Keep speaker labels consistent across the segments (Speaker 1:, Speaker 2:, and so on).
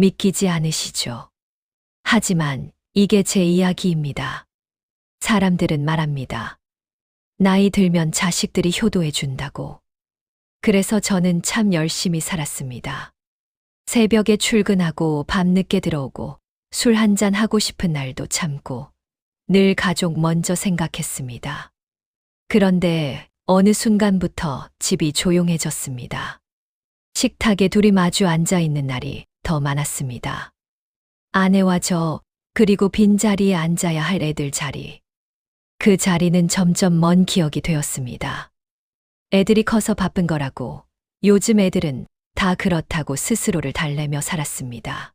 Speaker 1: 믿기지 않으시죠? 하지만 이게 제 이야기입니다. 사람들은 말합니다. 나이 들면 자식들이 효도해 준다고. 그래서 저는 참 열심히 살았습니다. 새벽에 출근하고 밤늦게 들어오고 술 한잔 하고 싶은 날도 참고 늘 가족 먼저 생각했습니다. 그런데 어느 순간부터 집이 조용해졌습니다. 식탁에 둘이 마주 앉아 있는 날이 더 많았습니다. 아내와 저, 그리고 빈자리에 앉아야 할 애들 자리. 그 자리는 점점 먼 기억이 되었습니다. 애들이 커서 바쁜 거라고, 요즘 애들은 다 그렇다고 스스로를 달래며 살았습니다.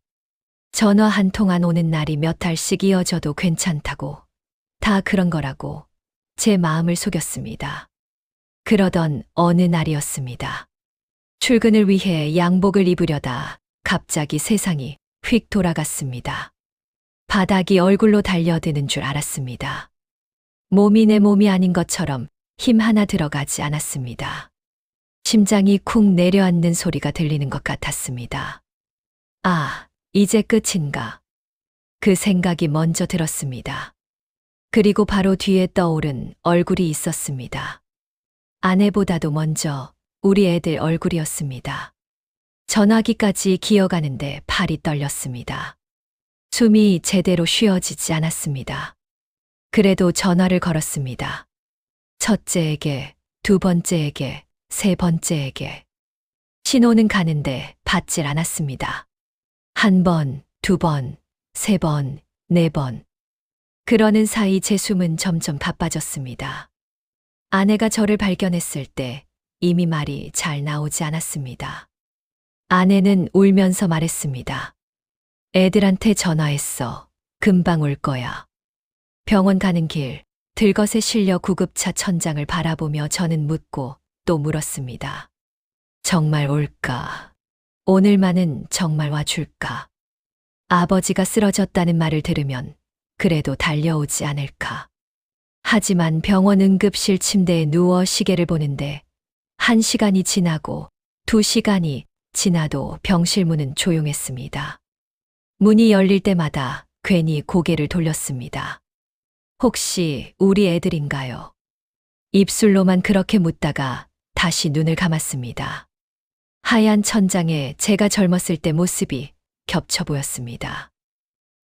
Speaker 1: 전화 한 통 안 오는 날이 몇 달씩 이어져도 괜찮다고, 다 그런 거라고 제 마음을 속였습니다. 그러던 어느 날이었습니다. 출근을 위해 양복을 입으려다 갑자기 세상이 휙 돌아갔습니다. 바닥이 얼굴로 달려드는 줄 알았습니다. 몸이 내 몸이 아닌 것처럼 힘 하나 들어가지 않았습니다. 심장이 쿵 내려앉는 소리가 들리는 것 같았습니다. 아, 이제 끝인가? 그 생각이 먼저 들었습니다. 그리고 바로 뒤에 떠오른 얼굴이 있었습니다. 아내보다도 먼저 우리 애들 얼굴이었습니다. 전화기까지 기어가는데 팔이 떨렸습니다. 숨이 제대로 쉬어지지 않았습니다. 그래도 전화를 걸었습니다. 첫째에게, 두 번째에게, 세 번째에게. 신호는 가는데 받질 않았습니다. 한 번, 두 번, 세 번, 네 번. 그러는 사이 제 숨은 점점 가빠졌습니다. 아내가 저를 발견했을 때 이미 말이 잘 나오지 않았습니다. 아내는 울면서 말했습니다. 애들한테 전화했어. 금방 올 거야. 병원 가는 길, 들것에 실려 구급차 천장을 바라보며 저는 묻고 또 물었습니다. 정말 올까? 오늘만은 정말 와줄까? 아버지가 쓰러졌다는 말을 들으면 그래도 달려오지 않을까? 하지만 병원 응급실 침대에 누워 시계를 보는데 1시간이 지나고 2시간이 지나도 병실 문은 조용했습니다. 문이 열릴 때마다 괜히 고개를 돌렸습니다. 혹시 우리 애들인가요? 입술로만 그렇게 묻다가 다시 눈을 감았습니다. 하얀 천장에 제가 젊었을 때 모습이 겹쳐 보였습니다.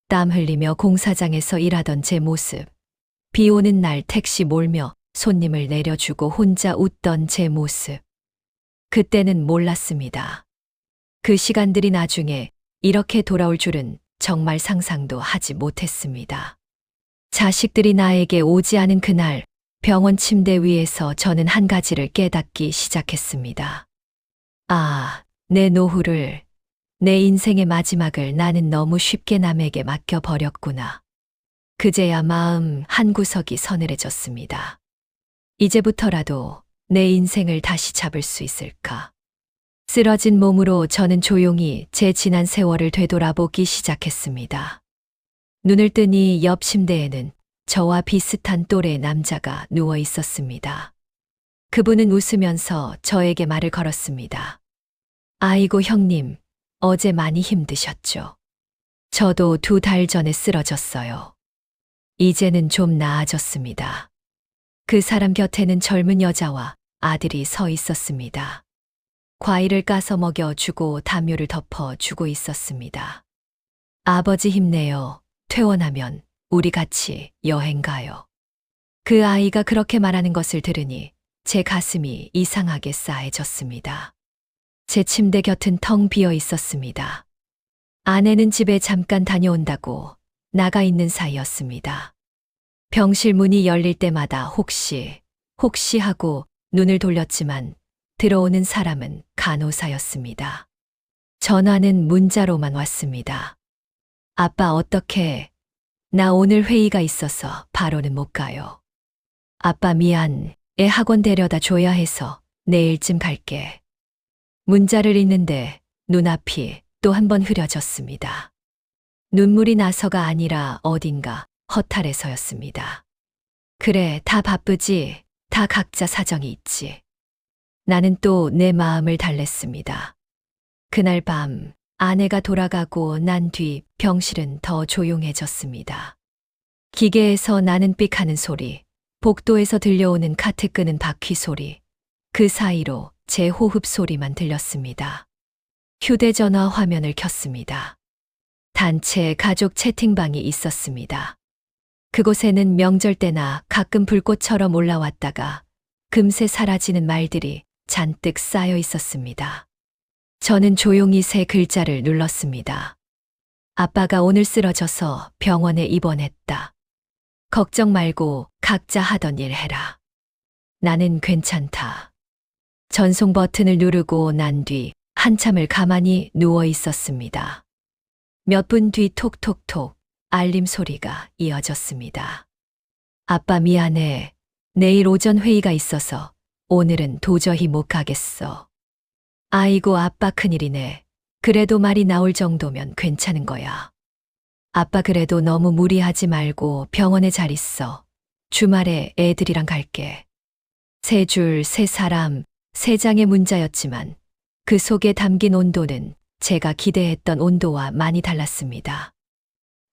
Speaker 1: 땀 흘리며 공사장에서 일하던 제 모습, 비 오는 날 택시 몰며 손님을 내려주고 혼자 웃던 제 모습. 그때는 몰랐습니다. 그 시간들이 나중에 이렇게 돌아올 줄은 정말 상상도 하지 못했습니다. 자식들이 나에게 오지 않은 그날 병원 침대 위에서 저는 한 가지를 깨닫기 시작했습니다. 아, 내 노후를, 내 인생의 마지막을 나는 너무 쉽게 남에게 맡겨버렸구나. 그제야 마음 한구석이 서늘해졌습니다. 이제부터라도 내 인생을 다시 잡을 수 있을까? 쓰러진 몸으로 저는 조용히 제 지난 세월을 되돌아보기 시작했습니다. 눈을 뜨니 옆 침대에는 저와 비슷한 또래의 남자가 누워 있었습니다. 그분은 웃으면서 저에게 말을 걸었습니다. 아이고 형님, 어제 많이 힘드셨죠? 저도 2달 전에 쓰러졌어요. 이제는 좀 나아졌습니다. 그 사람 곁에는 젊은 여자와 아들이 서 있었습니다. 과일을 까서 먹여주고 담요를 덮어주고 있었습니다. 아버지 힘내요. 퇴원하면 우리 같이 여행 가요. 그 아이가 그렇게 말하는 것을 들으니 제 가슴이 이상하게 싸해졌습니다. 제 침대 곁은 텅 비어 있었습니다. 아내는 집에 잠깐 다녀온다고 나가 있는 사이였습니다. 병실 문이 열릴 때마다 혹시 하고 눈을 돌렸지만 들어오는 사람은 간호사였습니다. 전화는 문자로만 왔습니다. 아빠 어떡해? 나 오늘 회의가 있어서 바로는 못 가요. 아빠 미안, 애 학원 데려다 줘야 해서 내일쯤 갈게. 문자를 읽는데 눈앞이 또 한 번 흐려졌습니다. 눈물이 나서가 아니라 어딘가 허탈해서였습니다. 그래, 다 바쁘지. 다 각자 사정이 있지. 나는 또 내 마음을 달랬습니다. 그날 밤 아내가 돌아가고 난 뒤 병실은 더 조용해졌습니다. 기계에서 나는 삑하는 소리, 복도에서 들려오는 카트 끄는 바퀴 소리, 그 사이로 제 호흡 소리만 들렸습니다. 휴대전화 화면을 켰습니다. 단체 가족 채팅방이 있었습니다. 그곳에는 명절 때나 가끔 불꽃처럼 올라왔다가 금세 사라지는 말들이 잔뜩 쌓여 있었습니다. 저는 조용히 세 글자를 눌렀습니다. 아빠가 오늘 쓰러져서 병원에 입원했다. 걱정 말고 각자 하던 일 해라. 나는 괜찮다. 전송 버튼을 누르고 난 뒤 한참을 가만히 누워 있었습니다. 몇 분 뒤 톡톡톡 알림 소리가 이어졌습니다. 아빠 미안해. 내일 오전 회의가 있어서 오늘은 도저히 못 가겠어. 아이고 아빠 큰일이네. 그래도 말이 나올 정도면 괜찮은 거야. 아빠 그래도 너무 무리하지 말고 병원에 잘 있어. 주말에 애들이랑 갈게. 세 줄, 세 사람, 세 장의 문자였지만 그 속에 담긴 온도는 제가 기대했던 온도와 많이 달랐습니다.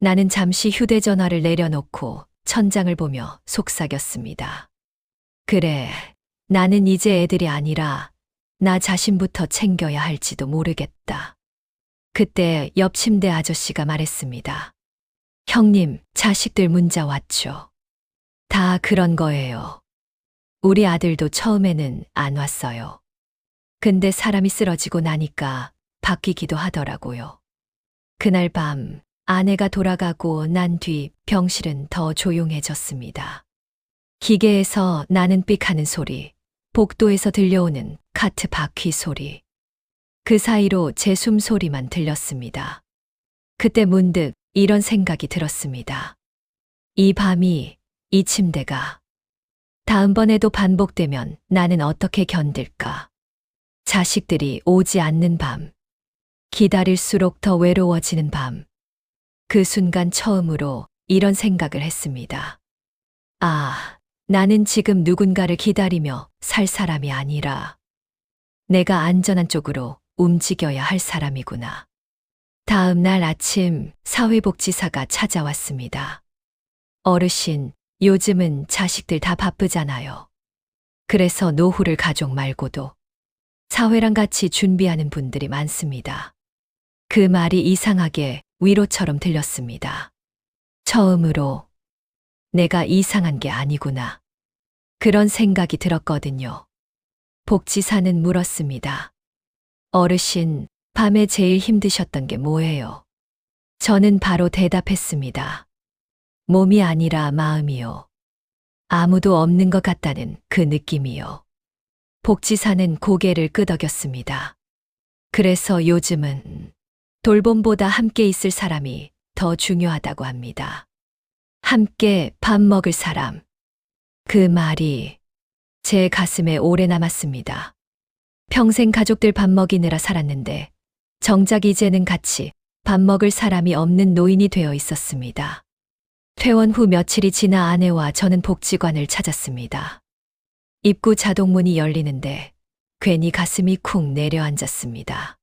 Speaker 1: 나는 잠시 휴대전화를 내려놓고 천장을 보며 속삭였습니다. 그래, 나는 이제 애들이 아니라 나 자신부터 챙겨야 할지도 모르겠다. 그때 옆 침대 아저씨가 말했습니다. 형님, 자식들 문자 왔죠. 다 그런 거예요. 우리 아들도 처음에는 안 왔어요. 근데 사람이 쓰러지고 나니까 바뀌기도 하더라고요. 그날 밤 아내가 돌아가고 난 뒤 병실은 더 조용해졌습니다. 기계에서 나는 삑하는 소리, 복도에서 들려오는 카트 바퀴 소리, 그 사이로 제 숨소리만 들렸습니다. 그때 문득 이런 생각이 들었습니다. 이 밤이, 이 침대가 다음번에도 반복되면 나는 어떻게 견딜까? 자식들이 오지 않는 밤, 기다릴수록 더 외로워지는 밤. 그 순간 처음으로 이런 생각을 했습니다. 아, 나는 지금 누군가를 기다리며 살 사람이 아니라 내가 안전한 쪽으로 움직여야 할 사람이구나. 다음 날 아침 사회복지사가 찾아왔습니다. 어르신, 요즘은 자식들 다 바쁘잖아요. 그래서 노후를 가족 말고도 사회랑 같이 준비하는 분들이 많습니다. 그 말이 이상하게 위로처럼 들렸습니다. 처음으로 내가 이상한 게 아니구나. 그런 생각이 들었거든요. 복지사는 물었습니다. 어르신, 밤에 제일 힘드셨던 게 뭐예요? 저는 바로 대답했습니다. 몸이 아니라 마음이요. 아무도 없는 것 같다는 그 느낌이요. 복지사는 고개를 끄덕였습니다. 그래서 요즘은 돌봄보다 함께 있을 사람이 더 중요하다고 합니다. 함께 밥 먹을 사람. 그 말이 제 가슴에 오래 남았습니다. 평생 가족들 밥 먹이느라 살았는데 정작 이제는 같이 밥 먹을 사람이 없는 노인이 되어 있었습니다. 퇴원 후 며칠이 지나 아내와 저는 복지관을 찾았습니다. 입구 자동문이 열리는데 괜히 가슴이 쿵 내려앉았습니다.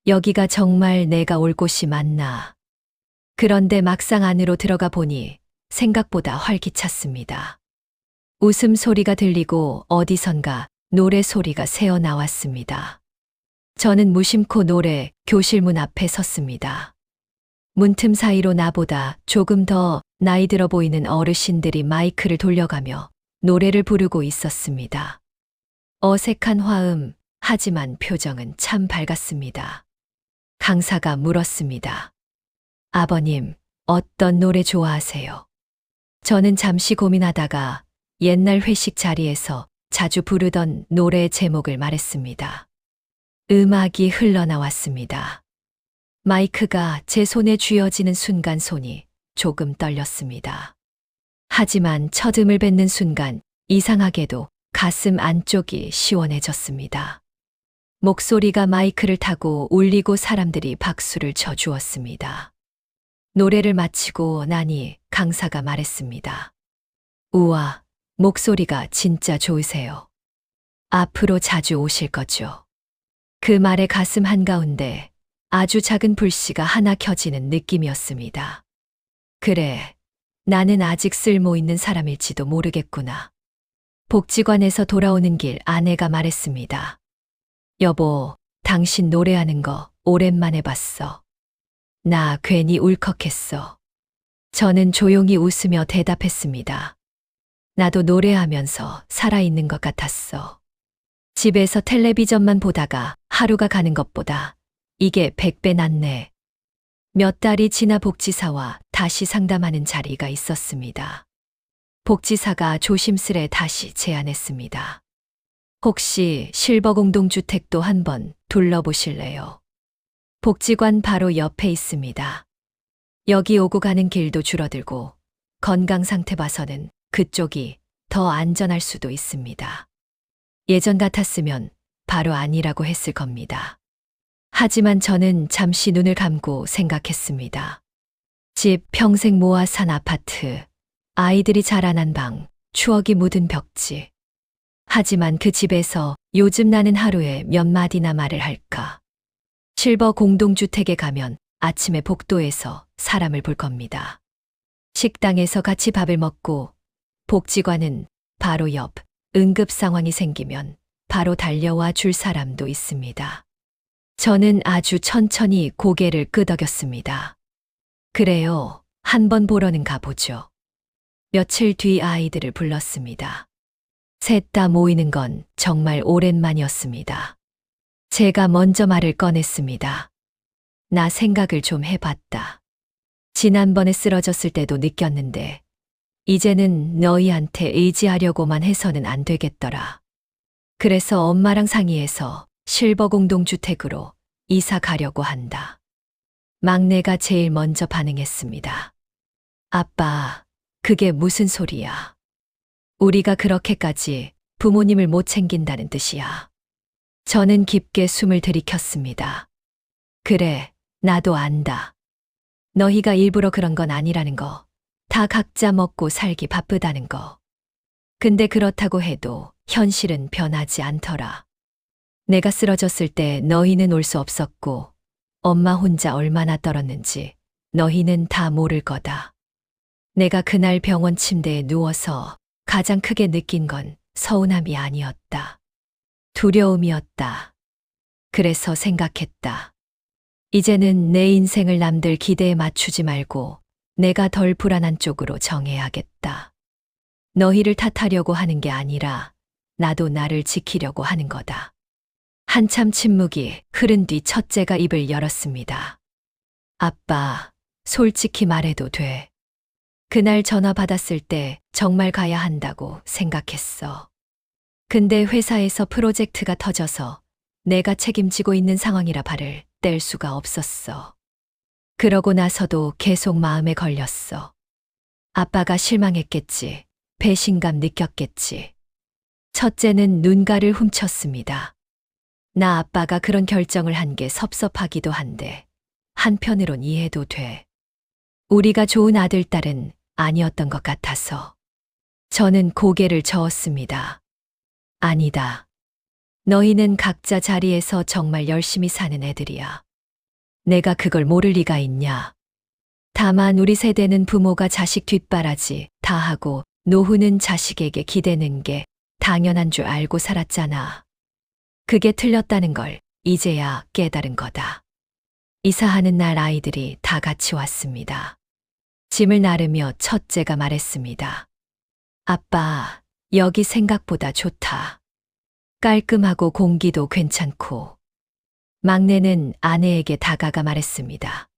Speaker 1: 여기가 정말 내가 올 곳이 맞나. 그런데 막상 안으로 들어가 보니 생각보다 활기찼습니다. 웃음소리가 들리고 어디선가 노래 소리가 새어 나왔습니다. 저는 무심코 노래 교실 문 앞에 섰습니다. 문틈 사이로 나보다 조금 더 나이 들어 보이는 어르신들이 마이크를 돌려가며 노래를 부르고 있었습니다. 어색한 화음, 하지만 표정은 참 밝았습니다. 강사가 물었습니다. 아버님, 어떤 노래 좋아하세요? 저는 잠시 고민하다가 옛날 회식 자리에서 자주 부르던 노래 제목을 말했습니다. 음악이 흘러나왔습니다. 마이크가 제 손에 쥐어지는 순간 손이 조금 떨렸습니다. 하지만 첫 음을 뱉는 순간 이상하게도 가슴 안쪽이 시원해졌습니다. 목소리가 마이크를 타고 울리고 사람들이 박수를 쳐주었습니다. 노래를 마치고 나니 강사가 말했습니다. 우와, 목소리가 진짜 좋으세요. 앞으로 자주 오실 거죠? 그 말에 가슴 한가운데 아주 작은 불씨가 하나 켜지는 느낌이었습니다. 그래, 나는 아직 쓸모 있는 사람일지도 모르겠구나. 복지관에서 돌아오는 길 아내가 말했습니다. 여보, 당신 노래하는 거 오랜만에 봤어. 나 괜히 울컥했어. 저는 조용히 웃으며 대답했습니다. 나도 노래하면서 살아있는 것 같았어. 집에서 텔레비전만 보다가 하루가 가는 것보다 이게 100배 낫네. 몇 달이 지나 복지사와 다시 상담하는 자리가 있었습니다. 복지사가 조심스레 다시 제안했습니다. 혹시 실버 공동주택도 한번 둘러보실래요? 복지관 바로 옆에 있습니다. 여기 오고 가는 길도 줄어들고 건강 상태 봐서는 그쪽이 더 안전할 수도 있습니다. 예전 같았으면 바로 아니라고 했을 겁니다. 하지만 저는 잠시 눈을 감고 생각했습니다. 집 평생 모아 산 아파트, 아이들이 자라난 방, 추억이 묻은 벽지. 하지만 그 집에서 요즘 나는 하루에 몇 마디나 말을 할까? 실버 공동주택에 가면 아침에 복도에서 사람을 볼 겁니다. 식당에서 같이 밥을 먹고 복지관은 바로 옆, 응급 상황이 생기면 바로 달려와 줄 사람도 있습니다. 저는 아주 천천히 고개를 끄덕였습니다. 그래요, 한번 보러는 가보죠. 며칠 뒤 아이들을 불렀습니다. 셋 다 모이는 건 정말 오랜만이었습니다. 제가 먼저 말을 꺼냈습니다. 나 생각을 좀 해봤다. 지난번에 쓰러졌을 때도 느꼈는데 이제는 너희한테 의지하려고만 해서는 안 되겠더라. 그래서 엄마랑 상의해서 실버 공동주택으로 이사 가려고 한다. 막내가 제일 먼저 반응했습니다. 아빠, 그게 무슨 소리야? 우리가 그렇게까지 부모님을 못 챙긴다는 뜻이야. 저는 깊게 숨을 들이켰습니다. 그래, 나도 안다. 너희가 일부러 그런 건 아니라는 거. 다 각자 먹고 살기 바쁘다는 거. 근데 그렇다고 해도 현실은 변하지 않더라. 내가 쓰러졌을 때 너희는 올 수 없었고 엄마 혼자 얼마나 떨었는지 너희는 다 모를 거다. 내가 그날 병원 침대에 누워서 가장 크게 느낀 건 서운함이 아니었다. 두려움이었다. 그래서 생각했다. 이제는 내 인생을 남들 기대에 맞추지 말고 내가 덜 불안한 쪽으로 정해야겠다. 너희를 탓하려고 하는 게 아니라 나도 나를 지키려고 하는 거다. 한참 침묵이 흐른 뒤 첫째가 입을 열었습니다. 아빠, 솔직히 말해도 돼. 그날 전화 받았을 때 정말 가야 한다고 생각했어. 근데 회사에서 프로젝트가 터져서 내가 책임지고 있는 상황이라 발을 뗄 수가 없었어. 그러고 나서도 계속 마음에 걸렸어. 아빠가 실망했겠지. 배신감 느꼈겠지. 첫째는 눈가를 훔쳤습니다. 나 아빠가 그런 결정을 한 게 섭섭하기도 한데 한편으론 이해도 돼. 우리가 좋은 아들, 딸은 아니었던 것 같아서. 저는 고개를 저었습니다. 아니다. 너희는 각자 자리에서 정말 열심히 사는 애들이야. 내가 그걸 모를 리가 있냐. 다만 우리 세대는 부모가 자식 뒷바라지 다 하고 노후는 자식에게 기대는 게 당연한 줄 알고 살았잖아. 그게 틀렸다는 걸 이제야 깨달은 거다. 이사하는 날 아이들이 다 같이 왔습니다. 짐을 나르며 첫째가 말했습니다. 아빠, 여기 생각보다 좋다. 깔끔하고 공기도 괜찮고. 막내는 아내에게 다가가 말했습니다.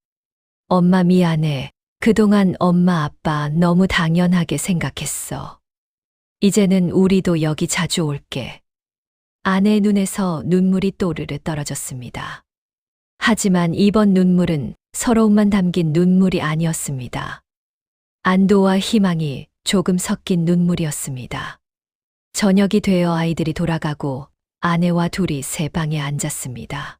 Speaker 1: 엄마 미안해. 그동안 엄마 아빠 너무 당연하게 생각했어. 이제는 우리도 여기 자주 올게. 아내의 눈에서 눈물이 또르르 떨어졌습니다. 하지만 이번 눈물은 서러움만 담긴 눈물이 아니었습니다. 안도와 희망이 조금 섞인 눈물이었습니다. 저녁이 되어 아이들이 돌아가고 아내와 둘이 새 방에 앉았습니다.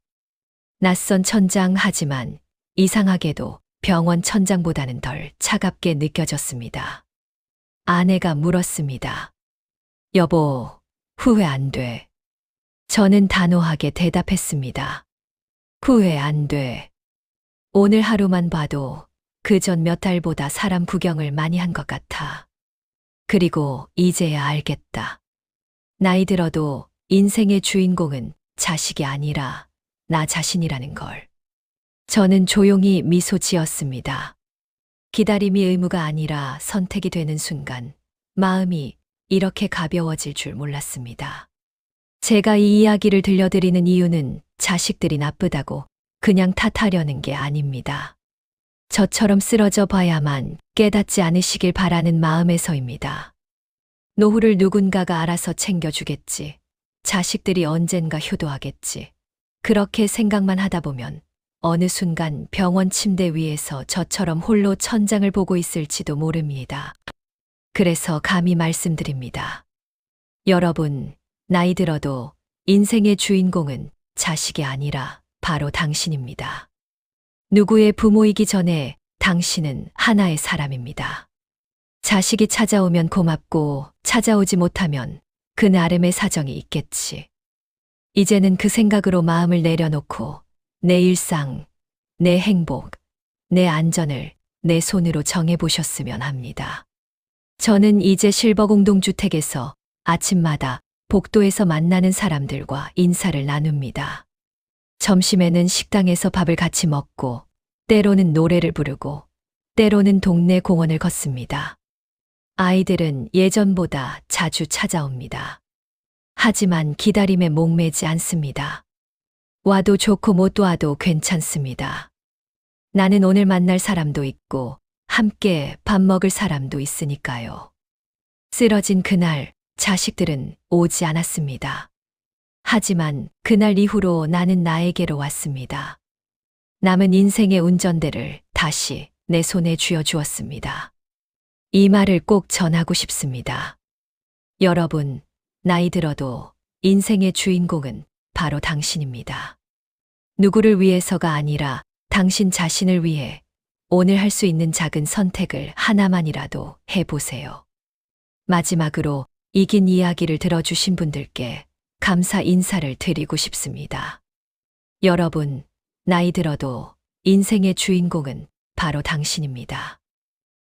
Speaker 1: 낯선 천장, 하지만 이상하게도 병원 천장보다는 덜 차갑게 느껴졌습니다. 아내가 물었습니다. 여보, 후회 안 돼. 저는 단호하게 대답했습니다. 후회 안 돼. 오늘 하루만 봐도 그 전 몇 달보다 사람 구경을 많이 한 것 같아. 그리고 이제야 알겠다. 나이 들어도 인생의 주인공은 자식이 아니라 나 자신이라는 걸. 저는 조용히 미소 지었습니다. 기다림이 의무가 아니라 선택이 되는 순간 마음이 이렇게 가벼워질 줄 몰랐습니다. 제가 이 이야기를 들려드리는 이유는 자식들이 나쁘다고 그냥 탓하려는 게 아닙니다. 저처럼 쓰러져 봐야만 깨닫지 않으시길 바라는 마음에서입니다. 노후를 누군가가 알아서 챙겨주겠지. 자식들이 언젠가 효도하겠지. 그렇게 생각만 하다 보면 어느 순간 병원 침대 위에서 저처럼 홀로 천장을 보고 있을지도 모릅니다. 그래서 감히 말씀드립니다. 여러분, 나이 들어도 인생의 주인공은 자식이 아니라 바로 당신입니다. 누구의 부모이기 전에 당신은 하나의 사람입니다. 자식이 찾아오면 고맙고 찾아오지 못하면 그 나름의 사정이 있겠지. 이제는 그 생각으로 마음을 내려놓고 내 일상, 내 행복, 내 안전을 내 손으로 정해보셨으면 합니다. 저는 이제 실버공동주택에서 아침마다 복도에서 만나는 사람들과 인사를 나눕니다. 점심에는 식당에서 밥을 같이 먹고 때로는 노래를 부르고 때로는 동네 공원을 걷습니다. 아이들은 예전보다 자주 찾아옵니다. 하지만 기다림에 목매지 않습니다. 와도 좋고 못 와도 괜찮습니다. 나는 오늘 만날 사람도 있고 함께 밥 먹을 사람도 있으니까요. 쓰러진 그날 자식들은 오지 않았습니다. 하지만 그날 이후로 나는 나에게로 왔습니다. 남은 인생의 운전대를 다시 내 손에 쥐어주었습니다. 이 말을 꼭 전하고 싶습니다. 여러분, 나이 들어도 인생의 주인공은 바로 당신입니다. 누구를 위해서가 아니라 당신 자신을 위해 오늘 할 수 있는 작은 선택을 하나만이라도 해보세요. 마지막으로 이긴 이야기를 들어주신 분들께 감사 인사를 드리고 싶습니다. 여러분, 나이 들어도 인생의 주인공은 바로 당신입니다.